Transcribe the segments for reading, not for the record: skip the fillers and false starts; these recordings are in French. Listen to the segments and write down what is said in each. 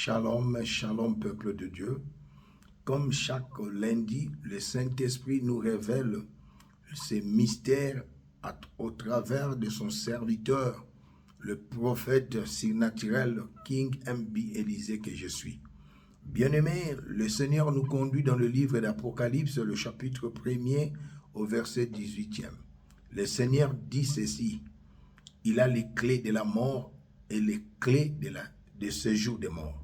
Shalom, shalom peuple de Dieu. Comme chaque lundi, le Saint-Esprit nous révèle ces mystères au travers de son serviteur, le prophète surnaturel King M.B. Élisée que je suis. Bien-aimés, le Seigneur nous conduit dans le livre d'Apocalypse, le chapitre 1er au verset 18e. Le Seigneur dit ceci: il a les clés de la mort et les clés de séjour des morts.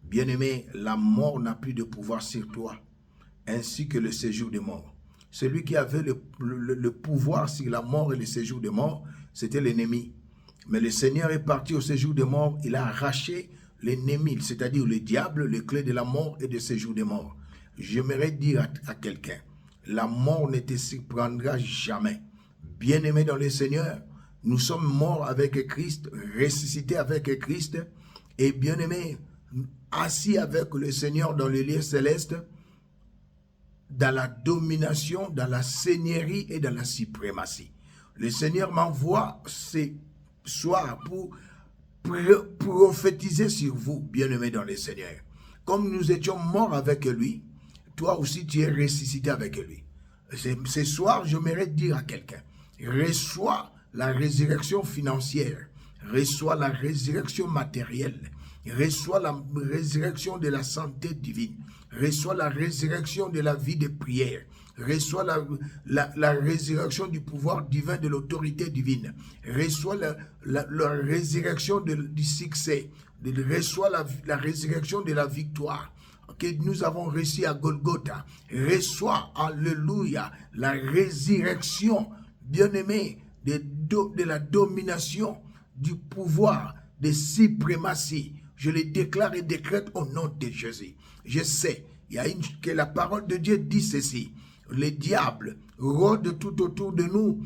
Bien-aimé, la mort n'a plus de pouvoir sur toi, ainsi que le séjour des morts. Celui qui avait le pouvoir sur la mort et le séjour des morts, c'était l'ennemi. Mais le Seigneur est parti au séjour des morts, il a arraché l'ennemi, c'est-à-dire le diable, les clés de la mort et du séjour des morts. J'aimerais dire à quelqu'un, la mort ne te surprendra jamais. Bien-aimé dans le Seigneur, nous sommes morts avec Christ, ressuscités avec Christ, et bien-aimés, assis avec le Seigneur dans les lieux célestes, dans la domination, dans la seigneurie et dans la suprématie. Le Seigneur m'envoie ce soir pour prophétiser sur vous, bien-aimés dans le Seigneur. Comme nous étions morts avec lui, toi aussi tu es ressuscité avec lui. Ce soir, j'aimerais dire à quelqu'un, reçois la résurrection financière, reçois la résurrection matérielle, reçois la résurrection de la santé divine, reçois la résurrection de la vie de prière, reçois la résurrection du pouvoir divin, de l'autorité divine, reçois la résurrection du succès, reçois la résurrection de la victoire que nous avons reçue à Golgotha, reçois, alléluia, la résurrection, bien-aimé, de la domination, du pouvoir, de suprématie. Je le déclare et décrète au nom de Jésus. Je sais, que la parole de Dieu dit ceci: le diable rôde tout autour de nous,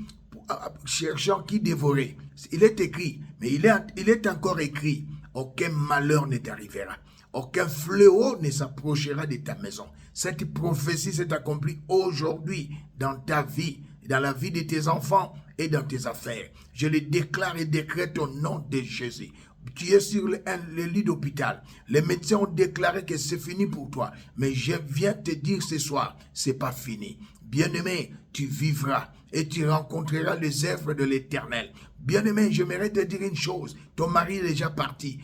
cherchant qui dévorer. Il est écrit, mais il est encore écrit: aucun malheur ne t'arrivera, aucun fléau ne s'approchera de ta maison. Cette prophétie s'est accomplie aujourd'hui dans ta vie, dans la vie de tes enfants et dans tes affaires. Je le déclare et décrète au nom de Jésus. Tu es sur le lit d'hôpital. Les médecins ont déclaré que c'est fini pour toi. Mais je viens te dire ce soir, c'est pas fini. Bien-aimé, tu vivras et tu rencontreras les œuvres de l'Éternel. Bien-aimé, j'aimerais te dire une chose. Ton mari est déjà parti.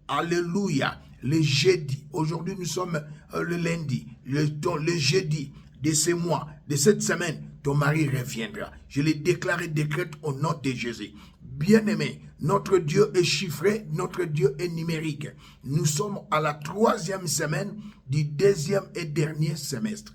Alléluia. Le jeudi, aujourd'hui nous sommes le lundi, le jeudi de ce mois, de cette semaine, ton mari reviendra. Je le déclare et décrète au nom de Jésus. Bien-aimé, notre Dieu est chiffré, notre Dieu est numérique. Nous sommes à la 3e semaine du 2e et dernier semestre.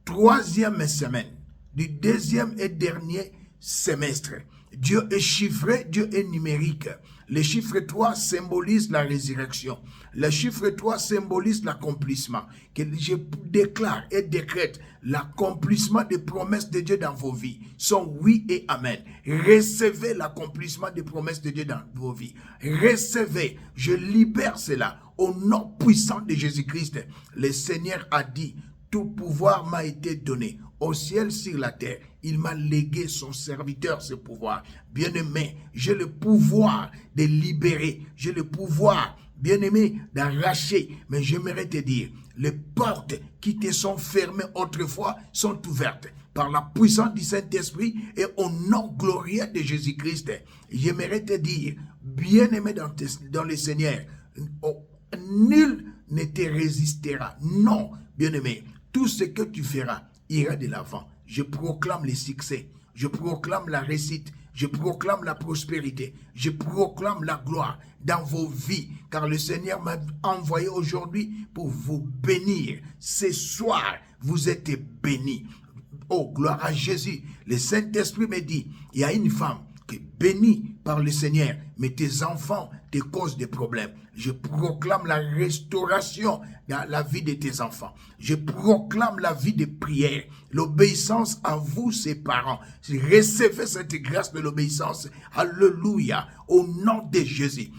3e semaine du 2e et dernier semestre. Dieu est chiffré, Dieu est numérique. Le chiffre 3 symbolise la résurrection. Le chiffre 3 symbolise l'accomplissement. Que je déclare et décrète l'accomplissement des promesses de Dieu dans vos vies. Sont oui et amen. Recevez l'accomplissement des promesses de Dieu dans vos vies. Recevez. Je libère cela. Au nom puissant de Jésus-Christ, le Seigneur a dit: tout pouvoir m'a été donné au ciel, sur la terre. Il m'a légué son serviteur, ce pouvoir. Bien-aimé, j'ai le pouvoir de libérer. J'ai le pouvoir, bien-aimé, d'arracher. Mais j'aimerais te dire, les portes qui te sont fermées autrefois sont ouvertes par la puissance du Saint-Esprit et au nom glorieux de Jésus-Christ. J'aimerais te dire, bien-aimé dans le Seigneur, nul ne te résistera. Non, bien-aimé, tout ce que tu feras ira de l'avant. Je proclame le succès, je proclame la réussite, je proclame la prospérité, je proclame la gloire dans vos vies, car le Seigneur m'a envoyé aujourd'hui pour vous bénir. Ce soir, vous êtes bénis. Oh, gloire à Jésus. Le Saint-Esprit me dit, il y a une femme qui est bénie par le Seigneur, mais tes enfants te causent des problèmes. Je proclame la restauration dans la vie de tes enfants. Je proclame la vie de prière, l'obéissance à vous, ses parents. Recevez cette grâce de l'obéissance. Alléluia. Au nom de Jésus.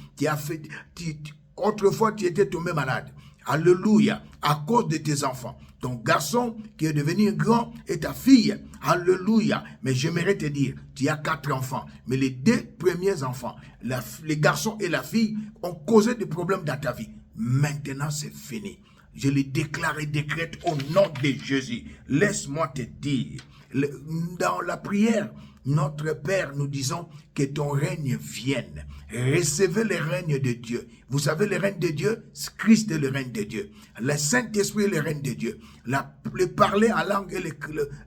Autrefois, tu étais tombé malade. Alléluia. À cause de tes enfants. Ton garçon qui est devenu grand et ta fille. Alléluia. Mais j'aimerais te dire, tu as 4 enfants. Mais les 2 premiers enfants, les garçons et la fille, ont causé des problèmes dans ta vie. Maintenant, c'est fini. Je les déclare et décrète au nom de Jésus. Laisse-moi te dire, dans la prière, notre Père, nous disons que ton règne vienne. Recevez le règne de Dieu. Vous savez, le règne de Dieu, Christ est le règne de Dieu. Le Saint-Esprit est le règne de Dieu. Le parler en langue est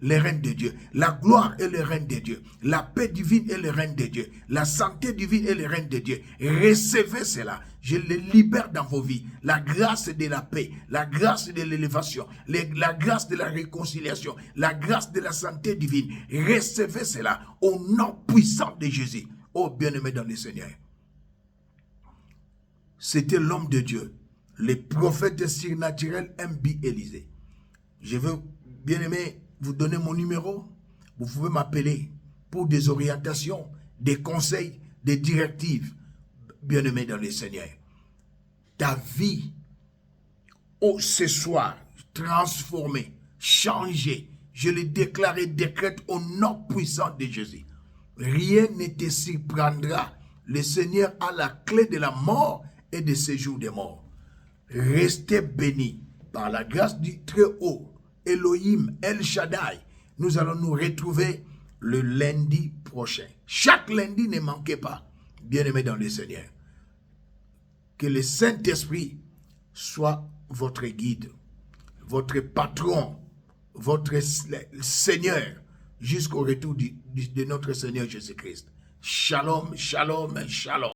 le règne de Dieu. La gloire est le règne de Dieu. La paix divine est le règne de Dieu. La santé divine est le règne de Dieu. Recevez cela. Je le libère dans vos vies. La grâce de la paix, la grâce de l'élévation, la grâce de la réconciliation, la grâce de la santé divine. Recevez cela au nom puissant de Jésus. Oh bien-aimé dans le Seigneur. C'était l'homme de Dieu, le prophète surnaturel M.B. Élisée. Je veux, bien-aimé, vous donner mon numéro. Vous pouvez m'appeler pour des orientations, des conseils, des directives. Bien-aimé dans le Seigneur, ta vie, ce soir, transformée, changée, je le déclare et décrète au nom puissant de Jésus. Rien ne te surprendra. Le Seigneur a la clé de la mort et de séjour des morts. Restez bénis par la grâce du Très-Haut, Elohim, El Shaddai. Nous allons nous retrouver le lundi prochain. Chaque lundi, ne manquez pas. Bien-aimés dans le Seigneur, que le Saint-Esprit soit votre guide, votre patron, votre Seigneur, jusqu'au retour de notre Seigneur Jésus-Christ. Shalom, shalom, shalom.